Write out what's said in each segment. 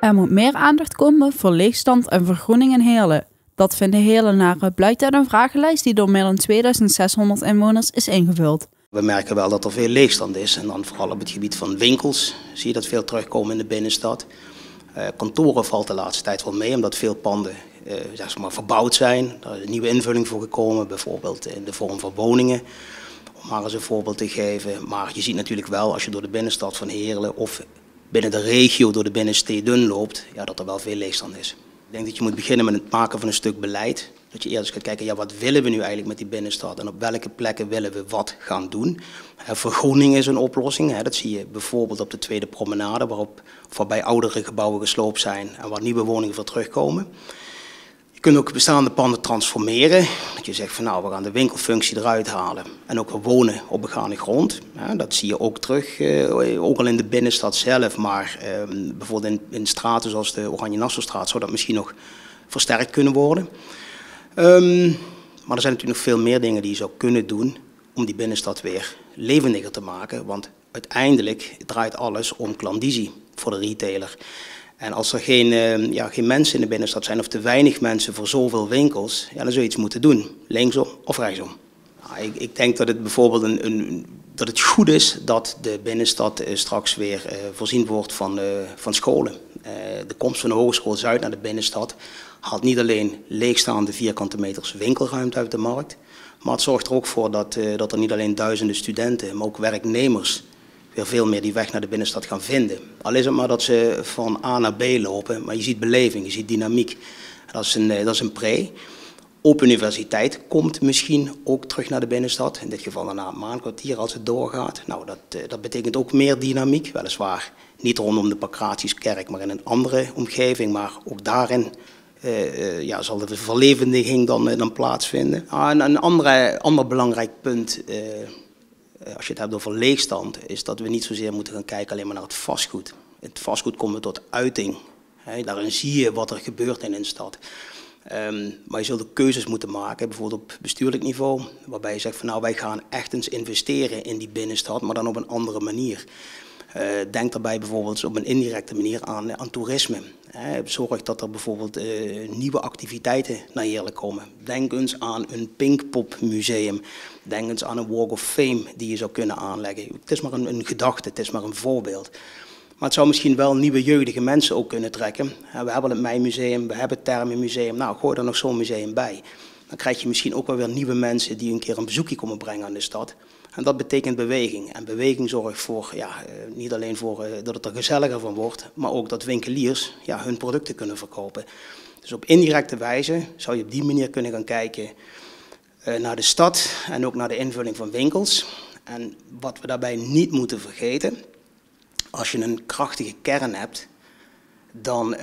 Er moet meer aandacht komen voor leegstand en vergroening in Heerlen. Dat vinden Heerlenaren, blijkt uit een vragenlijst die door meer dan 2600 inwoners is ingevuld. We merken wel dat er veel leegstand is en dan vooral op het gebied van winkels zie je dat veel terugkomen in de binnenstad. Kantoren valt de laatste tijd wel mee omdat veel panden zeg maar verbouwd zijn. Er is een nieuwe invulling voor gekomen, bijvoorbeeld in de vorm van woningen. Om maar eens een voorbeeld te geven. Maar je ziet natuurlijk wel als je door de binnenstad van Heerlen of binnen de regio door de binnensteden loopt, ja, dat er wel veel leegstand is. Ik denk dat je moet beginnen met het maken van een stuk beleid. Dat je eerst gaat kijken, ja, wat willen we nu eigenlijk met die binnenstad en op welke plekken willen we wat gaan doen. Vergroening is een oplossing. Dat zie je bijvoorbeeld op de Tweede Promenade, waarbij oudere gebouwen gesloopt zijn en waar nieuwe woningen voor terugkomen. Je kunt ook bestaande panden transformeren. Dat je zegt van nou, we gaan de winkelfunctie eruit halen en ook wonen op begane grond. Dat zie je ook terug, ook al in de binnenstad zelf, maar bijvoorbeeld in straten zoals de Oranje-Nassaustraat zou dat misschien nog versterkt kunnen worden. Maar er zijn natuurlijk nog veel meer dingen die je zou kunnen doen om die binnenstad weer levendiger te maken. Want uiteindelijk draait alles om klandizie voor de retailer. En als er geen mensen in de binnenstad zijn of te weinig mensen voor zoveel winkels, ja, dan zul je iets moeten doen, linksom of rechtsom. Nou, ik denk dat het bijvoorbeeld dat het goed is dat de binnenstad straks weer voorzien wordt van scholen. De komst van de Hogeschool Zuid naar de binnenstad haalt niet alleen leegstaande vierkante meters winkelruimte uit de markt, maar het zorgt er ook voor dat er niet alleen duizenden studenten, maar ook werknemers weer veel meer die weg naar de binnenstad gaan vinden. Al is het maar dat ze van A naar B lopen, maar je ziet beleving, je ziet dynamiek. Dat is een pre. Open Universiteit komt misschien ook terug naar de binnenstad. In dit geval na een maandkwartier als het doorgaat. Nou, dat betekent ook meer dynamiek. Weliswaar niet rondom de Pancratiuskerk, maar in een andere omgeving. Maar ook daarin zal de verlevendiging dan plaatsvinden. Een ander belangrijk punt, als je het hebt over leegstand, is dat we niet zozeer moeten gaan kijken alleen maar naar het vastgoed. Het vastgoed komt tot uiting. Daarin zie je wat er gebeurt in een stad. Maar je zult ook keuzes moeten maken, bijvoorbeeld op bestuurlijk niveau, waarbij je zegt van nou, wij gaan echt eens investeren in die binnenstad, maar dan op een andere manier. Denk daarbij bijvoorbeeld op een indirecte manier aan toerisme. Zorg dat er bijvoorbeeld nieuwe activiteiten naar Heerlen komen. Denk eens aan een Pinkpop museum. Denk eens aan een Walk of Fame die je zou kunnen aanleggen. Het is maar een gedachte, het is maar een voorbeeld. Maar het zou misschien wel nieuwe jeugdige mensen ook kunnen trekken. We hebben het Meimuseum, we hebben het Thermenmuseum. Nou, gooi er nog zo'n museum bij. Dan krijg je misschien ook wel weer nieuwe mensen die een keer een bezoekje komen brengen aan de stad. En dat betekent beweging. En beweging zorgt voor, niet alleen voor dat het er gezelliger van wordt, maar ook dat winkeliers hun producten kunnen verkopen. Dus op indirecte wijze zou je op die manier kunnen gaan kijken naar de stad en ook naar de invulling van winkels. En wat we daarbij niet moeten vergeten, als je een krachtige kern hebt, dan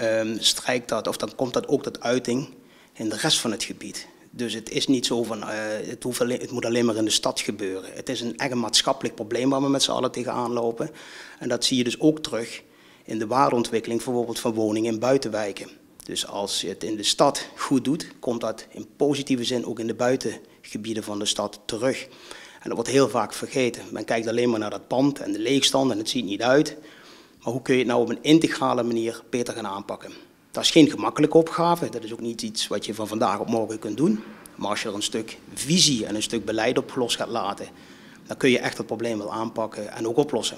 dan komt dat ook tot uiting in de rest van het gebied. Dus het is niet zo van, het moet alleen maar in de stad gebeuren. Het is echt een maatschappelijk probleem waar we met z'n allen tegenaan lopen. En dat zie je dus ook terug in de waardeontwikkeling bijvoorbeeld van woningen in buitenwijken. Dus als je het in de stad goed doet, komt dat in positieve zin ook in de buitengebieden van de stad terug. En dat wordt heel vaak vergeten. Men kijkt alleen maar naar dat pand en de leegstand en het ziet niet uit. Maar hoe kun je het nou op een integrale manier beter gaan aanpakken? Dat is geen gemakkelijke opgave. Dat is ook niet iets wat je van vandaag op morgen kunt doen. Maar als je er een stuk visie en een stuk beleid op los gaat laten, dan kun je echt het probleem wel aanpakken en ook oplossen.